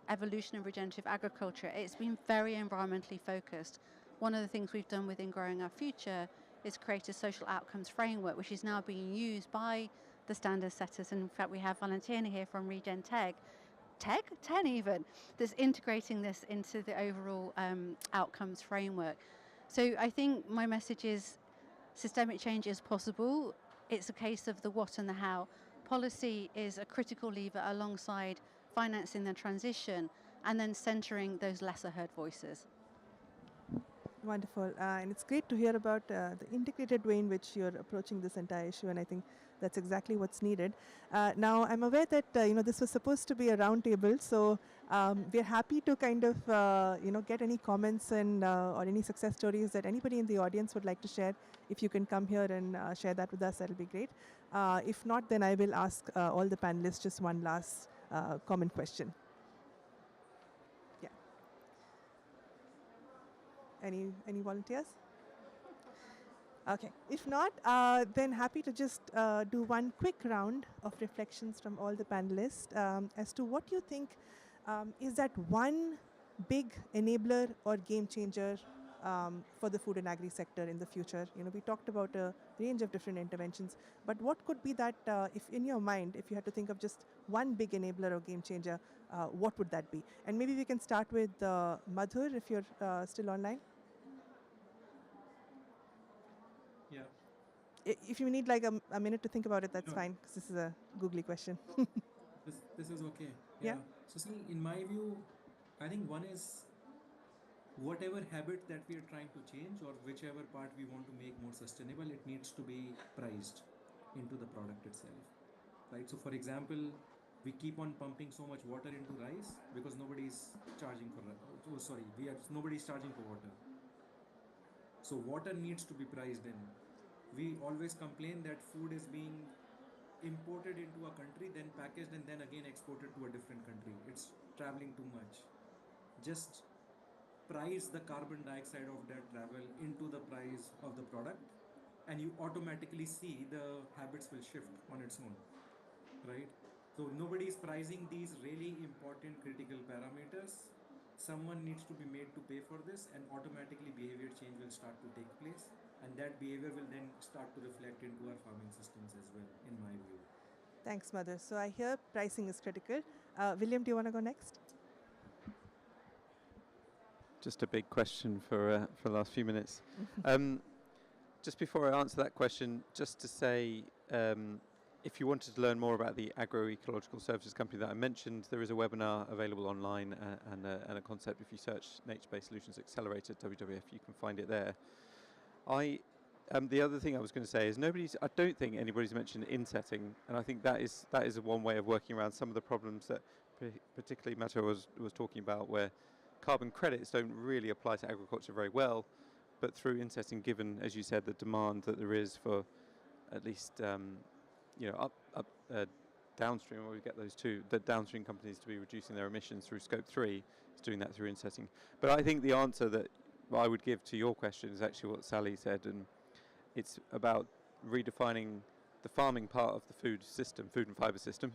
evolution of regenerative agriculture, it's been very environmentally focused. One of the things we've done within Growing Our Future is create a social outcomes framework, which is now being used by the standard setters. And in fact, we have Valentina here from Regen 10 even, that's integrating this into the overall outcomes framework. So I think my message is systemic change is possible. It's a case of the what and the how. Policy is a critical lever alongside financing the transition and then centering those lesser heard voices. Wonderful. And it's great to hear about the integrated way in which you're approaching this entire issue, and I think that's exactly what's needed. Now, I'm aware that this was supposed to be a roundtable, so we're happy to kind of get any comments and or any success stories that anybody in the audience would like to share. If you can come here and share that with us, that'll be great. If not, then I will ask all the panelists just one last common question. Yeah. Any volunteers? Okay. If not, then happy to just do one quick round of reflections from all the panelists as to what you think is that one big enabler or game changer for the food and agri sector in the future. We talked about a range of different interventions, but what could be that, if in your mind, if you had to think of just one big enabler or game changer, what would that be? And maybe we can start with Madhur, if you're still online. Yeah. If you need like a minute to think about it, that's fine, because this is a googly question. This is okay. Yeah. So see, in my view, I think one is whatever habit that we are trying to change or whichever part we want to make more sustainable, it needs to be priced into the product itself, right? So for example, we keep on pumping so much water into rice because nobody's charging for nobody's charging for water. So water needs to be priced in. We always complain that food is being imported into a country, then packaged and then again exported to a different country. It's traveling too much. Just price the carbon dioxide of that travel into the price of the product, and you automatically see the habits will shift on its own, right? So nobody is pricing these really important critical parameters. Someone needs to be made to pay for this, and automatically behavior change will start to take place, and that behavior will then start to reflect into our farming systems as well, in my view. Thanks, Madhur. So I hear pricing is critical. William, do you want to go next? Just a big question for the last few minutes. Just before I answer that question, just to say, if you wanted to learn more about the agroecological services company that I mentioned, there is a webinar available online and a concept. If you search Nature-Based Solutions Accelerator at WWF, you can find it there. The other thing I was going to say is I don't think anybody's mentioned insetting, and I think that is one way of working around some of the problems that particularly Matteo was talking about, where carbon credits don't really apply to agriculture very well, but through insetting, given, as you said, the demand that there is for at least downstream, where we get the downstream companies to be reducing their emissions through Scope 3, is doing that through insetting. But I think the answer that I would give to your question is actually what Sally said, and it's about redefining the farming part of the food and fibre system,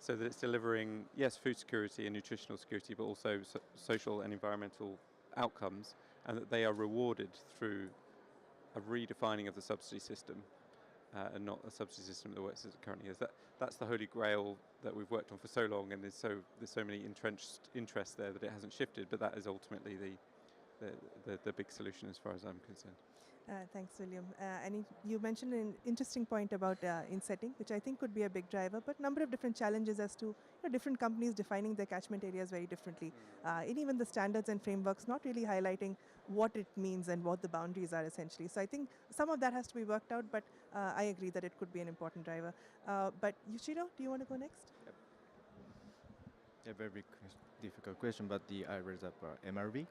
so that it's delivering, yes, food security and nutritional security, but also social and environmental outcomes, and that they are rewarded through a redefining of the subsidy system. and not a subsidy system that works as it currently is. That's the holy grail that we've worked on for so long, and there's so many entrenched interests there that it hasn't shifted. But that is ultimately the big solution as far as I'm concerned. Thanks, William. And you mentioned an interesting point about insetting, which I think could be a big driver, but number of different challenges as to different companies defining their catchment areas very differently. And even the standards and frameworks not really highlighting what it means and what the boundaries are essentially. So I think some of that has to be worked out, but I agree that it could be an important driver. But Yuichiro, do you want to go next? Yep. A very difficult question, but I raised up MRV.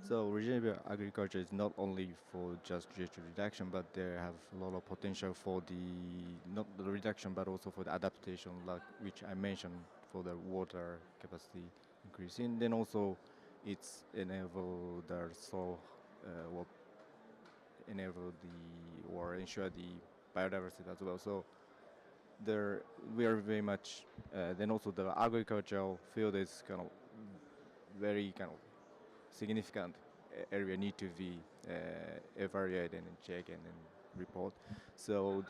So regenerative agriculture is not only for just GHG reduction, but they have a lot of potential for not the reduction, but also for the adaptation, like which I mentioned for the water capacity increasing. Then also, it's enable the soil, or ensure the biodiversity as well. So we are very much. Then also the agricultural field is kind of very kind of significant area need to be evaluated and checked and report. So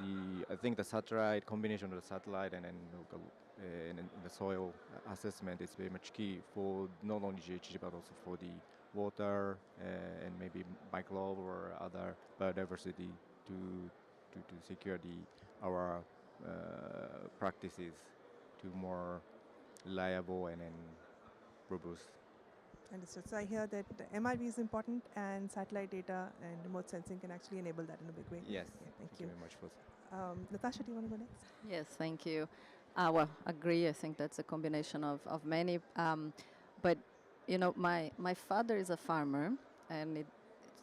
I think the satellite combination of the satellite and then local and the soil assessment is very much key for not only GHG but also for the water and maybe microbe or other biodiversity to secure our practices to more reliable and then robust. Understood. So I hear that MRV is important and satellite data and remote sensing can actually enable that in a big way. Yes. Yeah, thank you you very much for that. Natasha, do you want to go next? Yes, thank you. Well, agree. I think that's a combination of many. But, my father is a farmer, and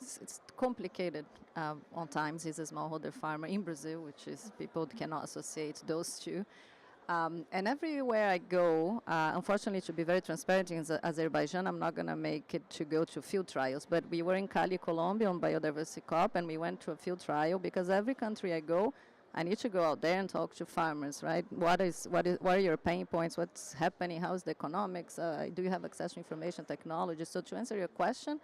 it's complicated on times. He's a smallholder farmer in Brazil, which is people cannot associate those two. And everywhere I go, unfortunately, to be very transparent, in Azerbaijan, I'm not going to make it to go to field trials. But we were in Cali, Colombia on Biodiversity COP, and we went to a field trial because every country I go, I need to go out there and talk to farmers, right? What are your pain points? What's happening? How's the economics? Do you have access to information technology? So to answer your question,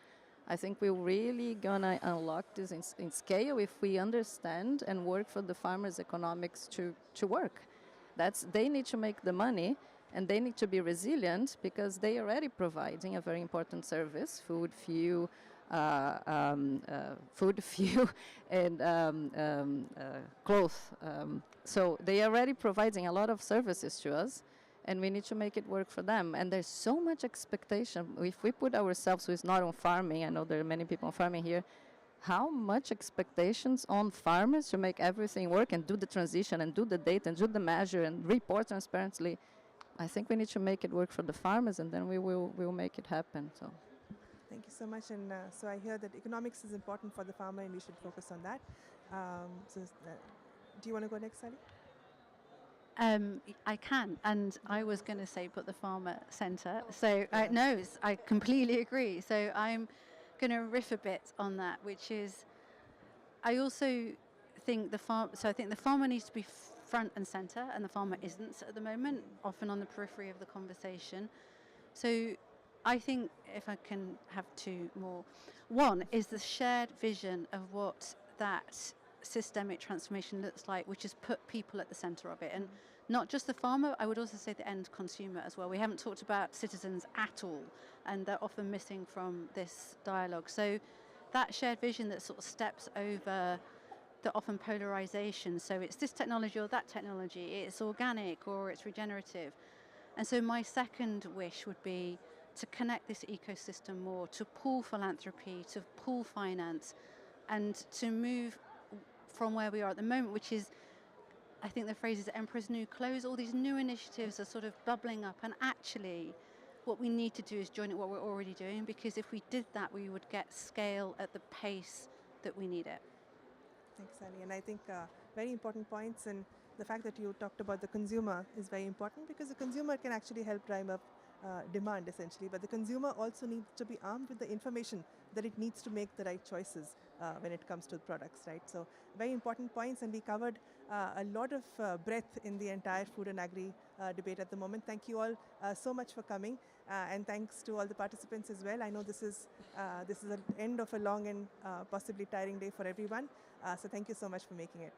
I think we're really going to unlock this in scale if we understand and work for the farmers' economics to work. They need to make the money, and they need to be resilient because they are already providing a very important service: food, fuel, and clothes. So they are already providing a lot of services to us, and we need to make it work for them. And there's so much expectation. If we put ourselves, who is not on farming, I know there are many people on farming here, how much expectations on farmers to make everything work and do the transition and do the data and do the measure and report transparently. I think we need to make it work for the farmers, and then we'll make it happen. So, thank you so much. And so I hear that economics is important for the farmer, and we should focus on that. Do you want to go next, Sally? I can, and I was going to say put the farmer center. So no, I completely agree. So I'm going to riff a bit on that, which is, I also think the farmer needs to be front and center, and the farmer isn't at the moment, often on the periphery of the conversation. So I think, if I can have two more, one is the shared vision of what that systemic transformation looks like, which is put people at the center of it, and not just the farmer, I would also say the end consumer as well. We haven't talked about citizens at all, and they're often missing from this dialogue. So that shared vision that sort of steps over the often polarization. So it's this technology or that technology, it's organic or it's regenerative. And so my second wish would be to connect this ecosystem more, to pool philanthropy, to pool finance, and to move from where we are at the moment, which is, I think the phrase is Emperor's New Clothes. All these new initiatives are sort of bubbling up, and actually what we need to do is join it what we're already doing, because if we did that, we would get scale at the pace that we need it. Thanks, Sally. And I think very important points, and the fact that you talked about the consumer is very important, because the consumer can actually help drive up demand essentially, but the consumer also needs to be armed with the information that it needs to make the right choices when it comes to products, right? So very important points, and we covered a lot of breadth in the entire food and agri debate at the moment. Thank you all so much for coming, and thanks to all the participants as well. I know this is the end of a long and possibly tiring day for everyone, so thank you so much for making it.